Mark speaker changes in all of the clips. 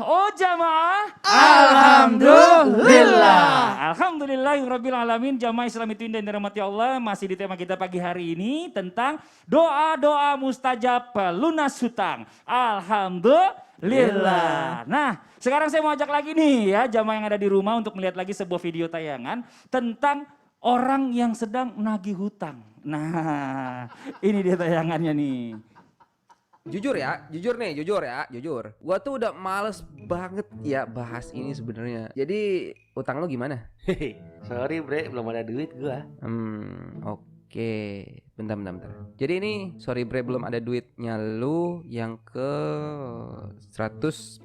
Speaker 1: Oh jamaah.
Speaker 2: Alhamdulillah.
Speaker 1: Alhamdulillahirabbil alamin. Jamaah Islam itu indah yang dirahmati Allah. Masih di tema kita pagi hari ini tentang doa-doa mustajab pelunas hutang. Alhamdulillah. Nah, sekarang saya mau ajak lagi nih ya jamaah yang ada di rumah untuk melihat lagi sebuah video tayangan tentang orang yang sedang menagih hutang. Nah, ini dia tayangannya nih.
Speaker 2: Jujur ya. Gua tuh udah males banget ya bahas ini sebenarnya. Jadi utang lu gimana?
Speaker 3: Hehe, sorry bre, belum ada duit gua.
Speaker 2: Oke. Bentar. Jadi ini sorry bre belum ada duitnya lu yang ke 143.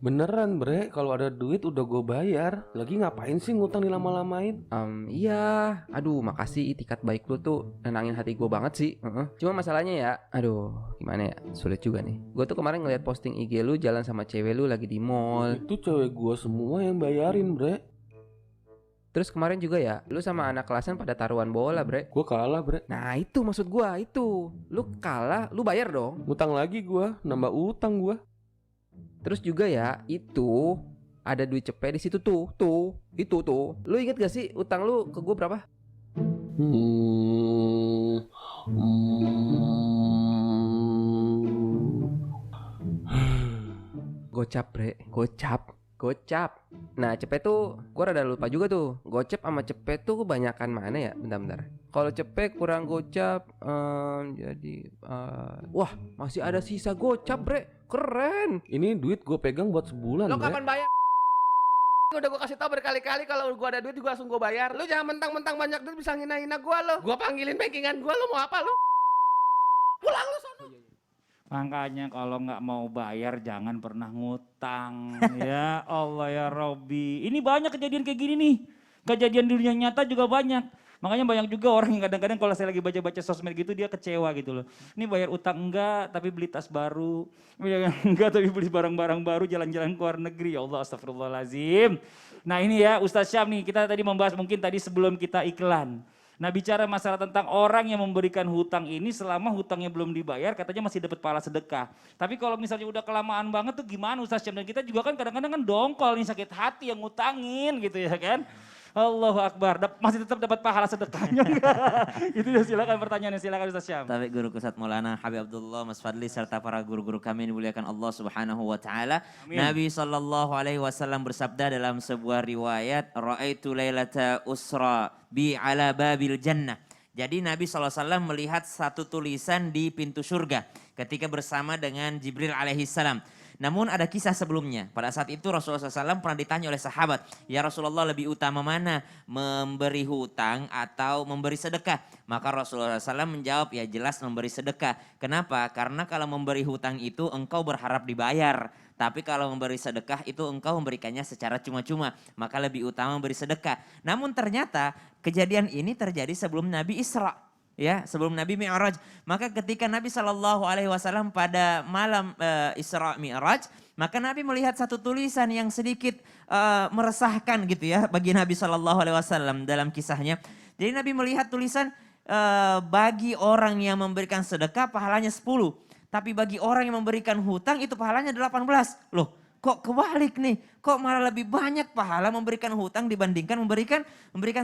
Speaker 3: Beneran bre, kalau ada duit udah gua bayar. Lagi ngapain sih ngutang dilama-lamain?
Speaker 2: Iya. Aduh makasih itikat baik lu tuh nenangin hati gue banget sih. Cuma masalahnya ya, aduh gimana ya, sulit juga nih. Gue tuh kemarin ngeliat posting IG lu jalan sama cewek lu lagi di mall.
Speaker 3: Itu cewek gua semua yang bayarin bre.
Speaker 2: Terus kemarin juga ya, lu sama anak kelasan pada taruhan bola bre.
Speaker 3: Gua kalah bre.
Speaker 2: Nah itu maksud gue, itu lu kalah, lu bayar dong.
Speaker 3: Ngutang lagi gua, nambah utang gua.
Speaker 2: Terus juga ya, itu ada duit cepet di situ tuh. Lu inget gak sih utang lu ke gue berapa? Gocap bre, gocap. Nah cepet tuh, gue rada lupa juga tuh. Gocap sama cepet tuh kebanyakan mana ya? Bentar. Kalau cepet kurang gocap, wah masih ada sisa gocap bre, keren.
Speaker 3: Ini duit gua pegang buat sebulan
Speaker 4: Lo
Speaker 3: bre.
Speaker 4: kapan bayar? Udah gue kasih tau berkali-kali kalau gue ada duit juga langsung gue bayar. Lu jangan mentang-mentang banyak duit bisa ngina-ngina gue lo. Gue panggilin backingan gue, lo mau apa lo? Pulang lo sono.
Speaker 1: Makanya kalau nggak mau bayar jangan pernah ngutang. Ya Allah ya Robbi. Ini banyak kejadian kayak gini nih. Kejadian di dunia nyata juga banyak. Makanya banyak juga orang yang kadang-kadang kalau saya lagi baca-baca sosmed gitu dia kecewa gitu loh. Ini bayar utang enggak tapi beli tas baru. Enggak tapi beli barang-barang baru, jalan-jalan ke luar negeri. Ya Allah astagfirullahaladzim. Nah ini ya Ustaz Syam nih, kita tadi membahas mungkin tadi sebelum kita iklan. Nah bicara masalah tentang orang yang memberikan hutang ini selama hutangnya belum dibayar katanya masih dapat pahala sedekah. Tapi kalau misalnya udah kelamaan banget tuh gimana Ustaz Syam? Dan kita juga kan kadang-kadang kan dongkol nih, sakit hati yang ngutangin gitu ya kan. Allahu Akbar, masih tetap dapat pahala sedekahnya enggak? Itu ya silakan pertanyaannya, silakan Ustaz Syam.
Speaker 5: Tapi guru Ustaz Maulana Habib Abdullah Mas Fadli serta para guru-guru kami dimuliakan Allah Subhanahu wa taala. Nabi sallallahu alaihi wasallam bersabda dalam sebuah riwayat, "Ra'aitu lailata usra bi ala babil jannah." Jadi Nabi SAW melihat satu tulisan di pintu surga ketika bersama dengan Jibril alaihissalam. Namun ada kisah sebelumnya. Pada saat itu Rasulullah SAW pernah ditanya oleh sahabat, "Ya Rasulullah, lebih utama mana? Memberi hutang atau memberi sedekah?" Maka Rasulullah SAW menjawab, "Ya jelas memberi sedekah." Kenapa? Karena kalau memberi hutang itu engkau berharap dibayar. Tapi kalau memberi sedekah itu engkau memberikannya secara cuma-cuma. Maka lebih utama memberi sedekah. Namun ternyata kejadian ini terjadi sebelum Nabi Isra. Ya, sebelum Nabi Mi'raj. Maka ketika Nabi SAW pada malam Isra Mi'raj, maka Nabi melihat satu tulisan yang sedikit meresahkan gitu ya bagi Nabi SAW dalam kisahnya. Jadi Nabi melihat tulisan bagi orang yang memberikan sedekah pahalanya 10. Tapi bagi orang yang memberikan hutang itu pahalanya 18. Loh, kok kebalik nih? Kok malah lebih banyak pahala memberikan hutang dibandingkan memberikan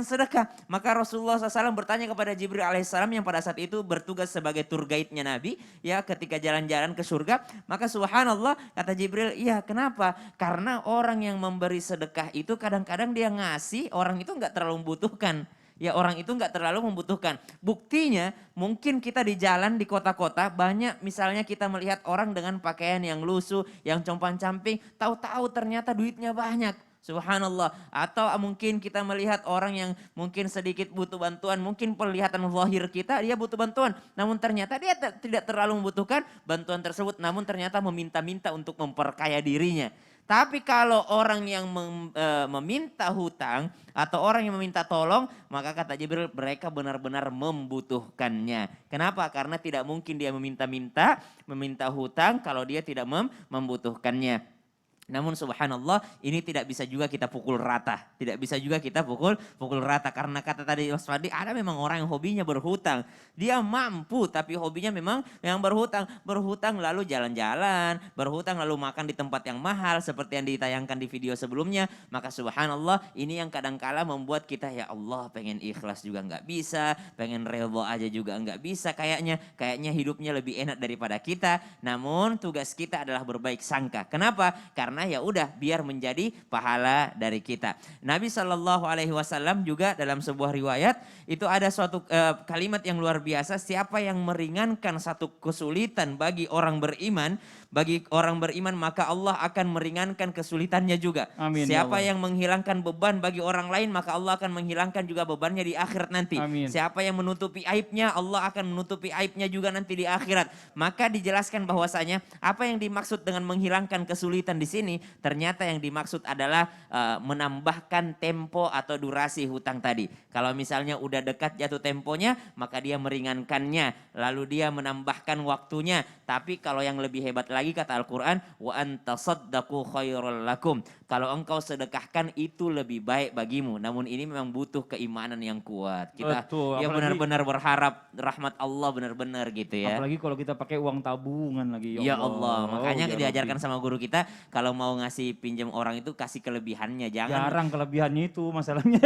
Speaker 5: sedekah? Maka Rasulullah SAW bertanya kepada Jibril alaihissalam yang pada saat itu bertugas sebagai tour guide-nya Nabi. Ya, ketika jalan-jalan ke surga. Maka subhanallah kata Jibril, iya kenapa? Karena orang yang memberi sedekah itu kadang-kadang dia ngasih, orang itu nggak terlalu membutuhkan. Ya orang itu nggak terlalu membutuhkan. Buktinya mungkin kita di jalan di kota-kota banyak misalnya kita melihat orang dengan pakaian yang lusuh, yang compang-camping, tahu-tahu ternyata duitnya banyak. Subhanallah. Atau mungkin kita melihat orang yang mungkin sedikit butuh bantuan, mungkin penglihatan zahir kita dia butuh bantuan. Namun ternyata dia tidak terlalu membutuhkan bantuan tersebut, namun ternyata meminta-minta untuk memperkaya dirinya. Tapi kalau orang yang meminta hutang atau orang yang meminta tolong, maka kata Jibril mereka benar-benar membutuhkannya. Kenapa? Karena tidak mungkin dia meminta hutang kalau dia tidak membutuhkannya. Namun subhanallah ini tidak bisa juga kita pukul rata. Tidak bisa juga kita pukul rata. Karena kata tadi Mas Fadli, ada memang orang yang hobinya berhutang. Dia mampu tapi hobinya memang yang berhutang. Berhutang lalu jalan-jalan, berhutang lalu makan di tempat yang mahal seperti yang ditayangkan di video sebelumnya. Maka subhanallah ini yang kadangkala membuat kita ya Allah pengen ikhlas juga nggak bisa. Pengen redha aja juga nggak bisa kayaknya. Kayaknya hidupnya lebih enak daripada kita. Namun tugas kita adalah berbaik sangka. Kenapa? Karena ya udah biar menjadi pahala dari kita. Nabi SAW juga dalam sebuah riwayat itu ada suatu kalimat yang luar biasa. Siapa yang meringankan satu kesulitan bagi orang beriman, maka Allah akan meringankan kesulitannya juga.
Speaker 1: Amin, ya
Speaker 5: Siapa
Speaker 1: Allah.
Speaker 5: yang menghilangkan beban bagi orang lain, maka Allah akan menghilangkan juga bebannya di akhirat nanti.
Speaker 1: Amin.
Speaker 5: Siapa yang menutupi aibnya, Allah akan menutupi aibnya juga nanti di akhirat. Maka dijelaskan bahwasanya apa yang dimaksud dengan menghilangkan kesulitan di sini, ternyata yang dimaksud adalah menambahkan tempo atau durasi hutang tadi. Kalau misalnya udah dekat jatuh temponya, maka dia meringankannya, lalu dia menambahkan waktunya. Tapi kalau yang lebih hebat lagi kata Al-Quran, wa antasaddaqu khairul lakum. Kalau engkau sedekahkan itu lebih baik bagimu. Namun ini memang butuh keimanan yang kuat. Kita
Speaker 1: Betul,
Speaker 5: ya
Speaker 1: apalagi-
Speaker 5: benar-benar berharap rahmat Allah benar-benar gitu ya.
Speaker 1: Apalagi kalau kita pakai uang tabungan lagi.
Speaker 5: Ya Allah, makanya
Speaker 1: Oh, ya
Speaker 5: diajarkan
Speaker 1: Rabbi.
Speaker 5: sama guru kita kalau mau ngasih pinjam orang itu kasih kelebihannya, jangan
Speaker 1: Jarang kelebihannya itu masalahnya.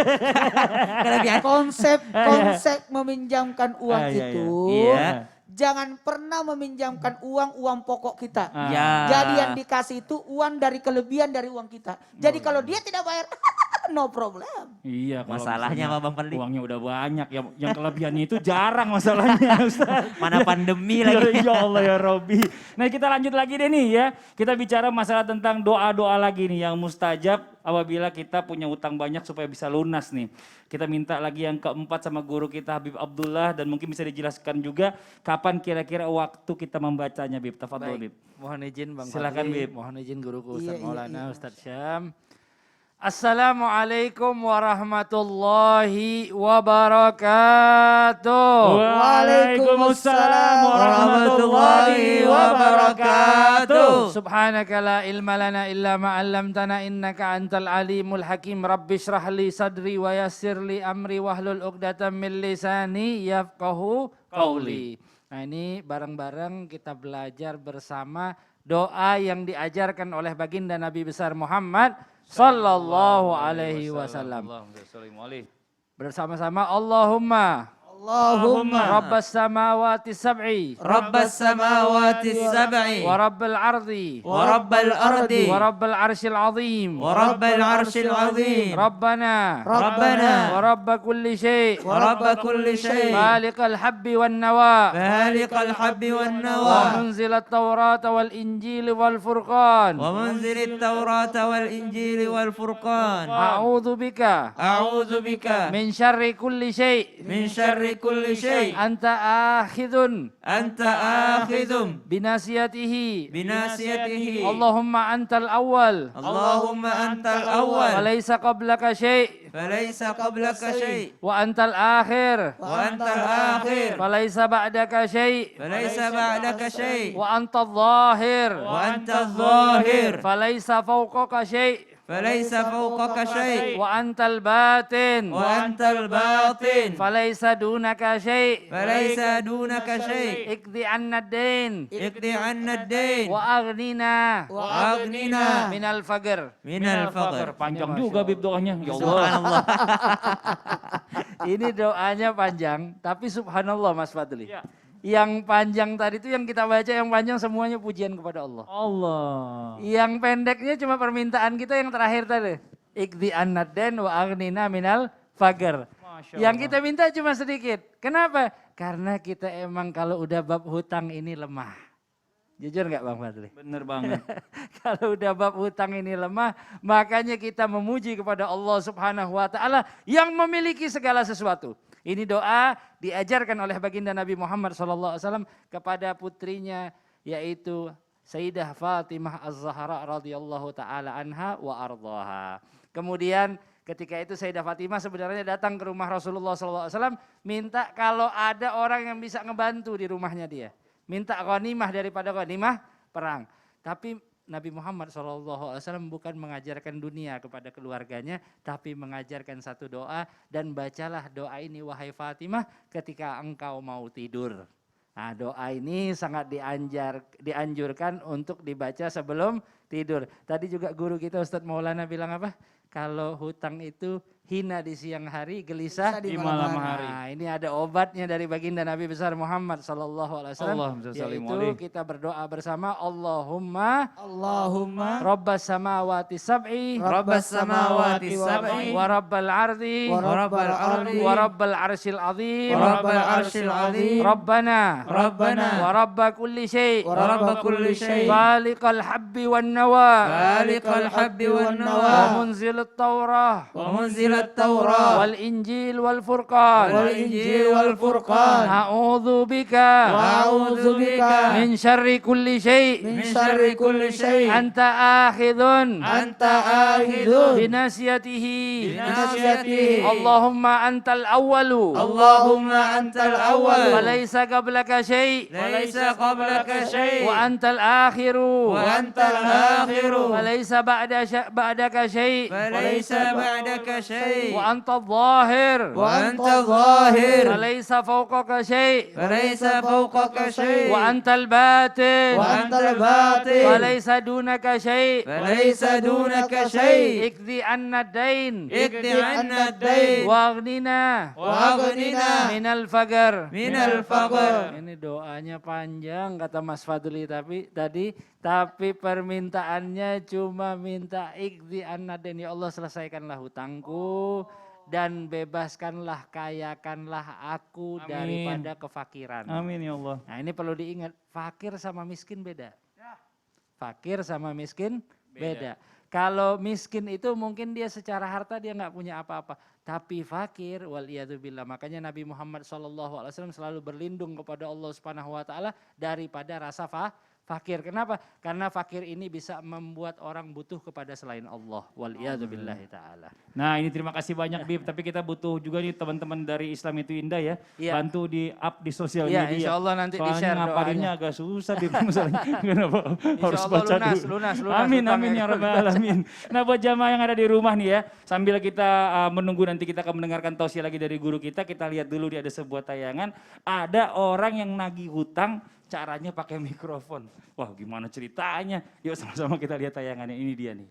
Speaker 5: kelebihan.
Speaker 6: Konsep meminjamkan uang
Speaker 1: Ah, iya,
Speaker 6: itu
Speaker 5: Iya.
Speaker 6: jangan pernah meminjamkan uang pokok kita.
Speaker 1: Ah.
Speaker 5: Ya.
Speaker 6: Jadi yang dikasih itu uang dari kelebihan dari uang kita. Jadi kalau dia tidak bayar, no problem.
Speaker 1: Iya, kalau
Speaker 5: Masalahnya
Speaker 1: misalnya
Speaker 5: apa Bang Fadli?
Speaker 1: uangnya udah banyak, yang kelebihannya itu jarang masalahnya Ustaz.
Speaker 5: Mana pandemi
Speaker 1: Ya,
Speaker 5: lagi.
Speaker 1: ya Allah ya Robbi. Nah kita lanjut lagi deh nih ya. Kita bicara masalah tentang doa-doa lagi nih yang mustajab apabila kita punya utang banyak supaya bisa lunas nih. Kita minta lagi yang keempat sama guru kita Habib Abdullah dan mungkin bisa dijelaskan juga kapan kira-kira waktu kita membacanya Bib. Tafadhol Bib.
Speaker 7: Mohon izin Bang
Speaker 1: Silakan,
Speaker 7: Fadli,
Speaker 1: Bib.
Speaker 7: mohon izin guruku
Speaker 6: Iya,
Speaker 7: Ustaz
Speaker 6: iya,
Speaker 7: Maulana,
Speaker 6: iya.
Speaker 7: Ustaz Syam. Assalamualaikum warahmatullahi wabarakatuh.
Speaker 1: Waalaikumsalam warahmatullahi wabarakatuh.
Speaker 7: Subhanaka la ilma lana illa ma 'allamtana innaka antal alimul hakim. Rabbi shrah li sadri wa yassir li amri wahlul 'uqdatam min lisani yafqahu qawli. Nah, ini bareng-bareng kita belajar bersama doa yang diajarkan oleh baginda Nabi besar Muhammad sallallahu alaihi wasallam. Bersama-sama Allahumma Rabbas samawati sab'i
Speaker 5: Rabbas samawati sab'i
Speaker 7: wa rabbil ardi
Speaker 5: wa rabbal ardi
Speaker 7: wa rabbil arsyil azim
Speaker 5: wa rabbal arsyil azim
Speaker 7: Rabbana
Speaker 5: Rabbana
Speaker 7: wa rabb kulli syai'
Speaker 5: wa rabb kulli syai'
Speaker 7: khaliqal habbi wan nawa
Speaker 5: khaliqal habbi wan
Speaker 7: wa
Speaker 5: nawa
Speaker 7: munzilat tawrata wal injil wal furqan
Speaker 5: wa munzilit tawrata wal injil wal furqan
Speaker 7: a'udzu bika
Speaker 5: a'udzu bika
Speaker 7: min syarri kulli syai'
Speaker 5: min syarri kulli syai'
Speaker 7: anta akhidun
Speaker 5: anta akhidhum
Speaker 7: binasiyatihi
Speaker 5: binasiyatihi
Speaker 7: Allahumma antal awwal
Speaker 5: Allahumma antal
Speaker 7: wa
Speaker 5: awwal
Speaker 7: laysa qablaka syai'
Speaker 5: falaysa qablaka syai'
Speaker 7: wa antal akhir
Speaker 5: wa antal akhir
Speaker 7: wa laysa ba'daka syai'
Speaker 5: falaysa ba'daka syai'
Speaker 7: wa antal zahir
Speaker 5: wa antal zahir
Speaker 7: fa laysa fawqaka syai'
Speaker 5: falaysa fawqaka syai'
Speaker 7: wa antal batin
Speaker 5: wa antal batin
Speaker 7: fa laysa dunaka syai'
Speaker 5: falaysa dunaka syai'
Speaker 7: ikdi anna ad-dain
Speaker 5: iqdi 'anna ad-dain
Speaker 7: wa aghnina
Speaker 5: wa aghnina
Speaker 7: minal faqr.
Speaker 5: minal faqr.
Speaker 1: Panjang juga Bib doanya. Ya Allah.
Speaker 5: Subhanallah.
Speaker 7: Ini doanya panjang, tapi subhanallah Mas Fadli.
Speaker 1: Ya.
Speaker 7: Yang panjang tadi itu yang kita baca yang panjang semuanya pujian kepada Allah.
Speaker 1: Allah.
Speaker 7: Yang pendeknya cuma permintaan kita yang terakhir tadi. Ikdi annad-dain wa aghnina minal faqr.
Speaker 1: Masya
Speaker 7: Yang
Speaker 1: Allah.
Speaker 7: kita minta cuma sedikit. Kenapa? Karena kita emang kalau udah bab hutang ini lemah. Jujur nggak Bang Fadli?
Speaker 1: Bener banget.
Speaker 7: Kalau udah bab hutang ini lemah, makanya kita memuji kepada Allah Subhanahu wa taala yang memiliki segala sesuatu. Ini doa diajarkan oleh baginda Nabi Muhammad SAW kepada putrinya yaitu Sayyidah Fatimah Az-Zahra radhiyallahu taala anha wa ardhaha. Kemudian ketika itu Sayyidah Fatimah sebenarnya datang ke rumah Rasulullah SAW minta kalau ada orang yang bisa ngebantu di rumahnya dia. Minta ghanimah daripada ghanimah perang. Tapi Nabi Muhammad SAW bukan mengajarkan dunia kepada keluarganya, tapi mengajarkan satu doa, dan bacalah doa ini wahai Fatimah ketika engkau mau tidur. Nah, doa ini sangat dianjurkan untuk dibaca sebelum tidur. Tadi juga guru kita Ustadz Maulana bilang apa? Kalau hutang itu hina di siang hari, gelisah
Speaker 6: Di
Speaker 1: Di malam hari.
Speaker 7: Nah, ini ada obatnya dari baginda Nabi besar Muhammad sallallahu alaihi wasallam.
Speaker 1: Allahumma shalli
Speaker 7: Yaitu
Speaker 1: alaihi.
Speaker 7: kita berdoa bersama, Allahumma
Speaker 6: Allahumma
Speaker 7: Rabbas samawati sab'i
Speaker 5: Rabbas samawati sab'i
Speaker 7: wa rabbal ardi
Speaker 6: wa rabbal ardi
Speaker 7: wa rabbal arsyil azim
Speaker 5: wa rabbal arsyil azim
Speaker 7: Rabbana
Speaker 5: Rabbana
Speaker 7: wa rabba kulli syai'
Speaker 6: wa
Speaker 5: rabba kulli syai'
Speaker 7: khaliqal habbi wan nawa
Speaker 5: khaliqal habbi wan
Speaker 7: wa
Speaker 5: nawa
Speaker 7: munzil at-taurah
Speaker 5: wa munzil at-taurah
Speaker 7: wal injil wal furqan
Speaker 5: wal injil wal furqan
Speaker 7: a'udzu bika
Speaker 5: a'udzu bika
Speaker 7: min syarri kulli syai'
Speaker 5: min syarri kulli syai'
Speaker 7: anta akhidhun
Speaker 5: anta akhidun
Speaker 7: binasiyatihi
Speaker 5: binasiyatihi
Speaker 7: Allahumma antal awwalu
Speaker 5: Allahumma antal awwal
Speaker 7: walaysa qablaka syai'
Speaker 5: walaysa qablaka syai'
Speaker 7: wa antal akhiru
Speaker 5: wa antal akhiru
Speaker 7: walaysa ba'daka syai'
Speaker 5: walaysa ba'daka syai'
Speaker 7: wa antal zahir
Speaker 5: wa anta zahir
Speaker 7: walaysa fawqaka syai'
Speaker 5: walaysa fawqaka syai'
Speaker 7: wa antal batin
Speaker 5: wa antal batin
Speaker 7: walaysa dunaka syai'
Speaker 5: walaysa dunaka syai'
Speaker 7: ikdi anna dain
Speaker 5: ikdi anna ad-dain
Speaker 7: waghnina
Speaker 5: wa aghnina
Speaker 7: minal faqr.
Speaker 5: minal faqr.
Speaker 7: Ini doanya panjang kata Mas Fadli tapi permintaannya cuma minta ikdi annadain, ya Allah selesaikanlah hutangku dan bebaskanlah, kayakanlah aku
Speaker 1: Amin.
Speaker 7: daripada kefakiran.
Speaker 1: Amin ya Allah.
Speaker 7: Nah, ini perlu diingat, fakir sama miskin beda. Fakir sama miskin beda. Kalau miskin itu mungkin dia secara harta dia nggak punya apa-apa. Tapi fakir, waliyadzubillah. Makanya Nabi Muhammad SAW selalu berlindung kepada Allah Subhanahu Wa Taala daripada rasa fakir. Kenapa? Karena fakir ini bisa membuat orang butuh kepada selain Allah. Waliyadzubillahi ta'ala.
Speaker 1: Nah ini terima kasih banyak Bib, tapi kita butuh juga nih teman-teman dari Islam itu Indah ya,
Speaker 7: Iya.
Speaker 1: bantu di up di sosial
Speaker 7: Iya,
Speaker 1: media.
Speaker 7: insya Allah nanti
Speaker 1: Soalnya
Speaker 7: di-share
Speaker 1: ngapalinnya
Speaker 7: doanya.
Speaker 1: agak susah Bib, masalahnya kenapa harus
Speaker 7: Allah
Speaker 1: baca
Speaker 7: lunas,
Speaker 1: dulu.
Speaker 7: lunas
Speaker 1: Amin,
Speaker 7: hutangnya
Speaker 1: amin ya
Speaker 7: kalau
Speaker 1: rabbal
Speaker 7: dibaca.
Speaker 1: alamin. Nah buat jamaah yang ada di rumah nih ya, sambil kita menunggu nanti kita akan mendengarkan tausiah lagi dari guru kita lihat dulu di ada sebuah tayangan, ada orang yang nagih hutang, caranya pakai mikrofon. Wah gimana ceritanya? Yuk sama-sama kita lihat tayangannya, ini dia nih.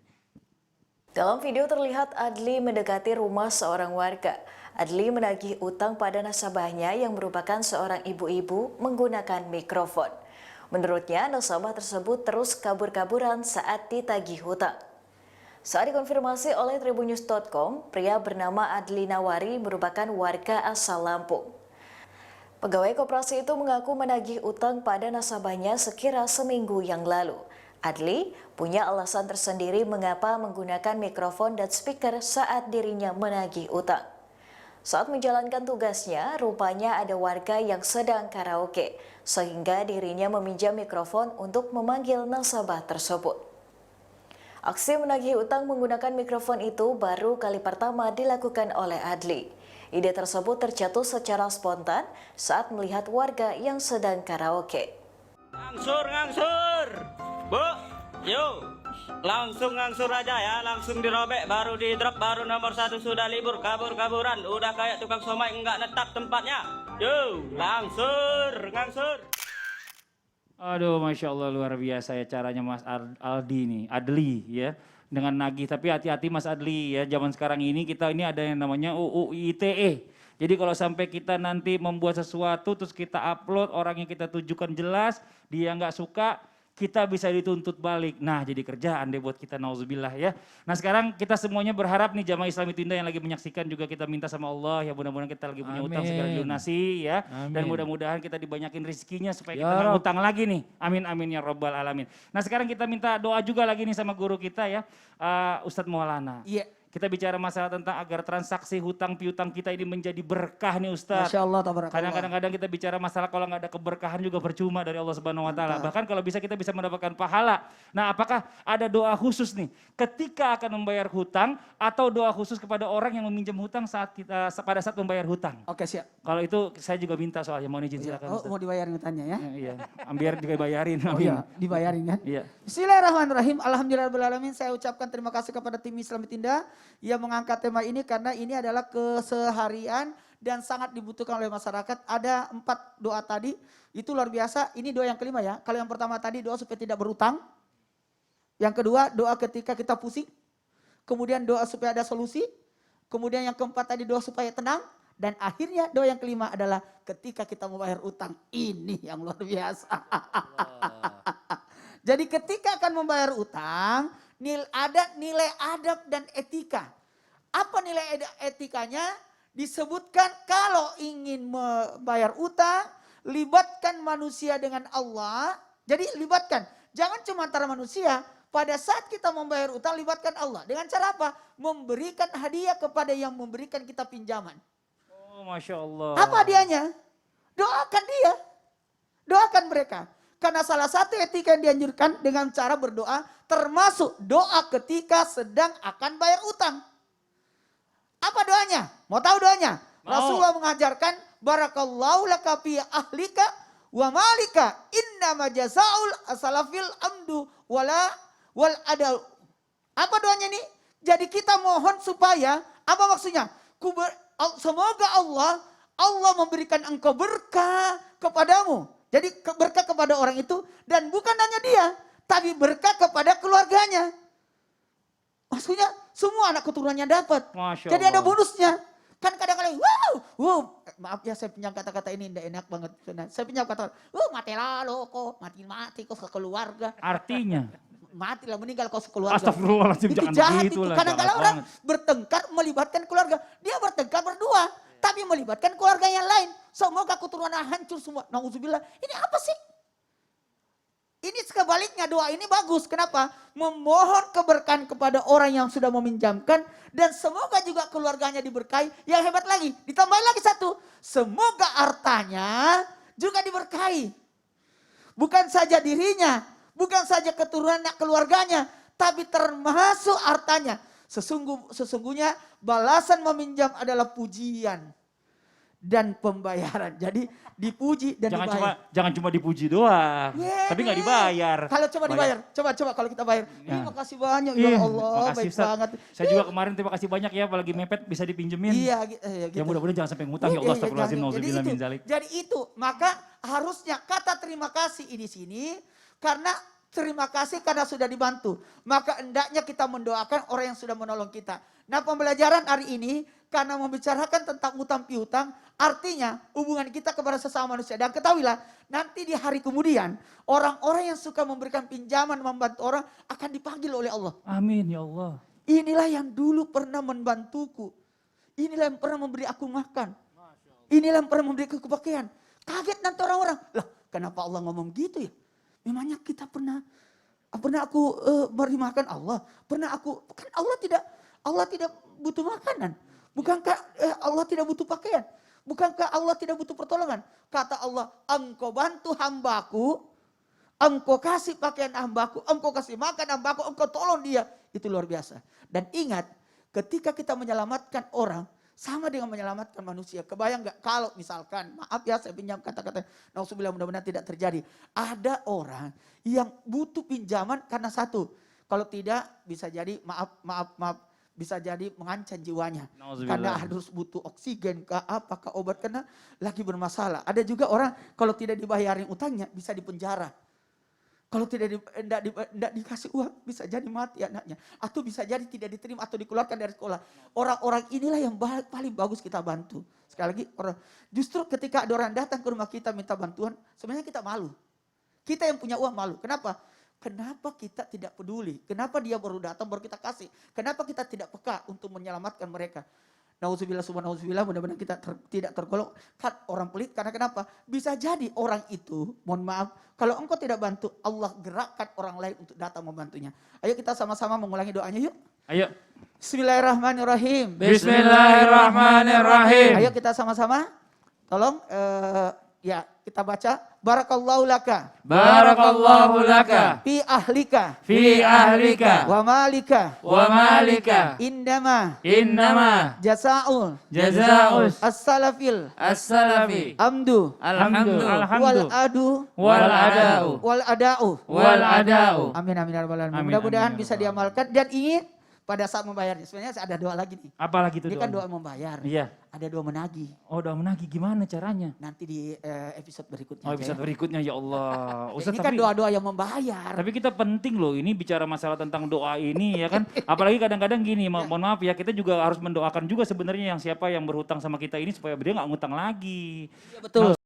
Speaker 8: Dalam video terlihat Adli mendekati rumah seorang warga. Adli menagih utang pada nasabahnya yang merupakan seorang ibu-ibu menggunakan mikrofon. Menurutnya, nasabah tersebut terus kabur-kaburan saat ditagih hutang. Saat dikonfirmasi oleh tribunnews.com, pria bernama Adli Nawari merupakan warga asal Lampung. Pegawai koperasi itu mengaku menagih utang pada nasabahnya sekira seminggu yang lalu. Adli punya alasan tersendiri mengapa menggunakan mikrofon dan speaker saat dirinya menagih utang. Saat menjalankan tugasnya, rupanya ada warga yang sedang karaoke, sehingga dirinya meminjam mikrofon untuk memanggil nasabah tersebut. Aksi menagih utang menggunakan mikrofon itu baru kali pertama dilakukan oleh Adli. Ide tersebut terjatuh secara spontan saat melihat warga yang sedang karaoke.
Speaker 9: Ngangsur, Bu, yuk, langsung ngangsur aja ya, langsung dirobek, baru di drop, baru nomor 1 sudah libur, kabur-kaburan, udah kayak tukang somai enggak netap tempatnya, yuk, ngangsur.
Speaker 1: Aduh, Masya Allah luar biasa ya caranya Mas Adli ya. Dengan nagih, tapi hati-hati Mas Adli ya, zaman sekarang ini kita ini ada yang namanya UU ITE. Jadi kalau sampai kita nanti membuat sesuatu terus kita upload, orang yang kita tujukan jelas, dia nggak suka, kita bisa dituntut balik. Nah jadi kerjaan deh buat kita, nauzubillah ya. Nah sekarang kita semuanya berharap nih jamaah Islam itu Indah yang lagi menyaksikan juga kita minta sama Allah ya, mudah-mudahan kita lagi punya utang segera dilunasi ya.
Speaker 7: Amin.
Speaker 1: Dan mudah-mudahan kita dibanyakin rezekinya supaya
Speaker 7: Ya
Speaker 1: kita nggak
Speaker 7: Rabb.
Speaker 1: utang lagi nih. Amin amin ya rabbal alamin. Nah sekarang kita minta doa juga lagi nih sama guru kita ya, Ustadz Maulana.
Speaker 6: Iya.
Speaker 1: Kita bicara masalah tentang agar transaksi hutang piutang kita ini menjadi berkah nih Ustadz.
Speaker 6: Masya Allah, tabarakallah.
Speaker 1: Karena kadang-kadang kita bicara masalah kalau nggak ada keberkahan juga percuma dari Allah Subhanahu Wa Taala. Bahkan kalau bisa kita bisa mendapatkan pahala. Nah, apakah ada doa khusus nih ketika akan membayar hutang atau doa khusus kepada orang yang meminjam hutang saat kita pada saat membayar hutang?
Speaker 6: Oke, siap.
Speaker 1: Kalau itu saya juga minta soalnya, mohon izin silakan
Speaker 6: Oh,
Speaker 1: Ustadz.
Speaker 6: mau dibayarin hutangnya ya?
Speaker 1: Iya, biar dibayarin.
Speaker 6: Oh
Speaker 1: Amin.
Speaker 6: iya, dibayarin kan?
Speaker 1: Iya.
Speaker 6: Bismillahirrahmanirrahim. Alhamdulillahirrahmanirrahim. Saya ucapkan terima kasih kepada tim Islam Tinda yang mengangkat tema ini karena ini adalah keseharian dan sangat dibutuhkan oleh masyarakat. Ada 4 doa tadi, itu luar biasa. Ini doa yang kelima ya. Kalau yang pertama tadi doa supaya tidak berutang. Yang kedua doa ketika kita pusing. Kemudian doa supaya ada solusi. Kemudian yang keempat tadi doa supaya tenang. Dan akhirnya doa yang kelima adalah ketika kita membayar utang. Ini yang luar biasa. Jadi ketika akan membayar utang, ada nilai adab dan etika. Apa nilai etikanya? Disebutkan kalau ingin membayar utang, libatkan manusia dengan Allah. Jadi libatkan, jangan cuma antara manusia. Pada saat kita membayar utang, libatkan Allah. Dengan cara apa? Memberikan hadiah kepada yang memberikan kita pinjaman.
Speaker 1: Oh, Masya Allah.
Speaker 6: Apa hadiahnya? Doakan dia. Doakan mereka. Karena salah satu etika yang dianjurkan dengan cara berdoa, termasuk doa ketika sedang akan bayar utang. Apa doanya? Mau tahu doanya?
Speaker 1: Mau.
Speaker 6: Rasulullah mengajarkan, barakallahu laka fi ahlika wa malika innama jazaul asalafil amdu wal adal. Apa doanya nih? Jadi kita mohon supaya, apa maksudnya? Semoga Allah memberikan engkau berkah kepadamu. Jadi berkah kepada orang itu dan bukan hanya dia, tapi berkah kepada keluarganya. Maksudnya semua anak keturunannya dapat.
Speaker 1: Masya
Speaker 6: Jadi ada
Speaker 1: Allah.
Speaker 6: bonusnya. Kan kadang-kadang, wow, maaf ya saya pinjam kata-kata ini tidak enak banget. Saya pinjam kata, mati lalu kok, mati kok sekeluarga.
Speaker 1: Artinya,
Speaker 6: Matilah meninggal kau sekeluarga.
Speaker 1: astagfirullahaladzim,
Speaker 6: Itu
Speaker 1: jangan
Speaker 6: jahat
Speaker 1: begitu
Speaker 6: itu.
Speaker 1: lah.
Speaker 6: Kadang-kadang
Speaker 1: jahat
Speaker 6: orang
Speaker 1: banget.
Speaker 6: bertengkar melibatkan keluarga. Dia bertengkar berdua. Tapi melibatkan keluarga yang lain. Semoga keturunan hancur semua. Nauzubillah. Ini apa sih? Ini sebaliknya doa ini bagus. Kenapa? Memohon keberkahan kepada orang yang sudah meminjamkan. Dan semoga juga keluarganya diberkahi. Yang hebat lagi. Ditambahin lagi satu. Semoga hartanya juga diberkahi. Bukan saja dirinya. Bukan saja keturunan keluarganya. Tapi termasuk hartanya. Sesungguhnya balasan meminjam adalah pujian dan pembayaran. Jadi dipuji dan dibayar.
Speaker 1: Jangan cuma dipuji doang, tapi nggak dibayar.
Speaker 6: Kalau coba dibayar, coba kalau kita bayar.
Speaker 1: Ya.
Speaker 6: Makasih banyak ya Allah,
Speaker 1: makasih,
Speaker 6: baik
Speaker 1: Ustaz.
Speaker 6: banget.
Speaker 1: Saya juga kemarin terima kasih banyak ya, apalagi mepet bisa dipinjemin.
Speaker 6: Iya, gitu.
Speaker 1: Ya mudah-mudahan jangan sampai ngutang ya Allah, astagfirullahaladzim, nauzubillah min zalik.
Speaker 6: Jadi itu, maka harusnya kata terima kasih di sini karena terima kasih karena sudah dibantu. Maka hendaknya kita mendoakan orang yang sudah menolong kita. Nah, pembelajaran hari ini karena membicarakan tentang utang piutang, artinya hubungan kita kepada sesama manusia. Dan ketahuilah, nanti di hari kemudian, orang-orang yang suka memberikan pinjaman, membantu orang, akan dipanggil oleh Allah.
Speaker 1: Amin ya Allah.
Speaker 6: Inilah yang dulu pernah membantuku. Inilah yang pernah memberi aku makan. Inilah yang pernah memberi aku pakaian. Kaget nanti orang-orang. Lah, kenapa Allah ngomong gitu ya? Memangnya kita pernah aku beri makan Allah. Pernah aku, kan Allah tidak butuh makanan. Bukankah Allah tidak butuh pakaian? Bukankah Allah tidak butuh pertolongan? Kata Allah, engkau bantu hambaku, engkau kasih pakaian hambaku, engkau kasih makan hambaku, engkau tolong dia. Itu luar biasa. Dan ingat, ketika kita menyelamatkan orang, sama dengan menyelamatkan manusia. Kebayang gak kalau misalkan, maaf ya saya pinjam kata-kata, nauzubillah mudah-mudahan tidak terjadi. Ada orang yang butuh pinjaman karena satu. Kalau tidak bisa jadi maaf. Bisa jadi mengancam jiwanya. Karena harus butuh oksigen, apakah obat, karena lagi bermasalah. Ada juga orang kalau tidak dibayarin utangnya bisa dipenjara. Kalau tidak dikasih uang bisa jadi mati anaknya. Atau bisa jadi tidak diterima atau dikeluarkan dari sekolah. Orang-orang inilah yang paling bagus kita bantu. Sekali lagi, justru ketika ada orang datang ke rumah kita minta bantuan, sebenarnya kita malu. Kita yang punya uang malu. Kenapa? Kenapa kita tidak peduli? Kenapa dia baru datang baru kita kasih? Kenapa kita tidak peka untuk menyelamatkan mereka? Nauzubillah subhanallah, mudah-mudahan kita tidak tergolong orang pelit. Karena kenapa? Bisa jadi orang itu, mohon maaf, kalau engkau tidak bantu, Allah gerakkan orang lain untuk datang membantunya. Ayo kita sama-sama mengulangi doanya yuk.
Speaker 1: Ayo.
Speaker 6: Bismillahirrahmanirrahim.
Speaker 7: Bismillahirrahmanirrahim.
Speaker 6: Ayo kita sama-sama. Tolong ya kita baca. Barakallahu laka.
Speaker 7: Barakallahu laka.
Speaker 6: Fi ahlika.
Speaker 7: Fi ahlika.
Speaker 6: Wa malika.
Speaker 7: Wa malika.
Speaker 6: Indama.
Speaker 7: Innama.
Speaker 6: Jasa'ul.
Speaker 7: Jazaa'us.
Speaker 6: As-salafil.
Speaker 7: As-salafi.
Speaker 6: Amdu.
Speaker 7: Alhamdu.
Speaker 6: Wal adu.
Speaker 7: Wal ada'u.
Speaker 6: Wal ada'u.
Speaker 7: Wal ada'u.
Speaker 6: Amin amin ya rabbal alamin.
Speaker 1: Amin,
Speaker 6: Mudah-mudahan
Speaker 1: amin, ya
Speaker 6: bisa
Speaker 1: rabbal
Speaker 6: diamalkan dan ingat pada saat membayarnya. Sebenarnya ada doa lagi nih.
Speaker 1: Apalagi itu
Speaker 6: Ini kan
Speaker 1: doanya?
Speaker 6: doa membayar.
Speaker 1: Iya.
Speaker 6: Ada doa menagih.
Speaker 1: Oh, doa menagih gimana caranya?
Speaker 6: Nanti di episode berikutnya.
Speaker 1: Oh,
Speaker 6: aja
Speaker 1: episode
Speaker 6: ya.
Speaker 1: berikutnya ya Allah.
Speaker 6: Ya,
Speaker 1: Ustaz,
Speaker 6: ini kan doa-doa yang membayar.
Speaker 1: tapi kita penting loh ini bicara masalah tentang doa ini ya kan. Apalagi kadang-kadang gini, mohon maaf ya, kita juga harus mendoakan juga sebenarnya yang siapa yang berhutang sama kita ini supaya dia nggak ngutang lagi.
Speaker 6: Betul.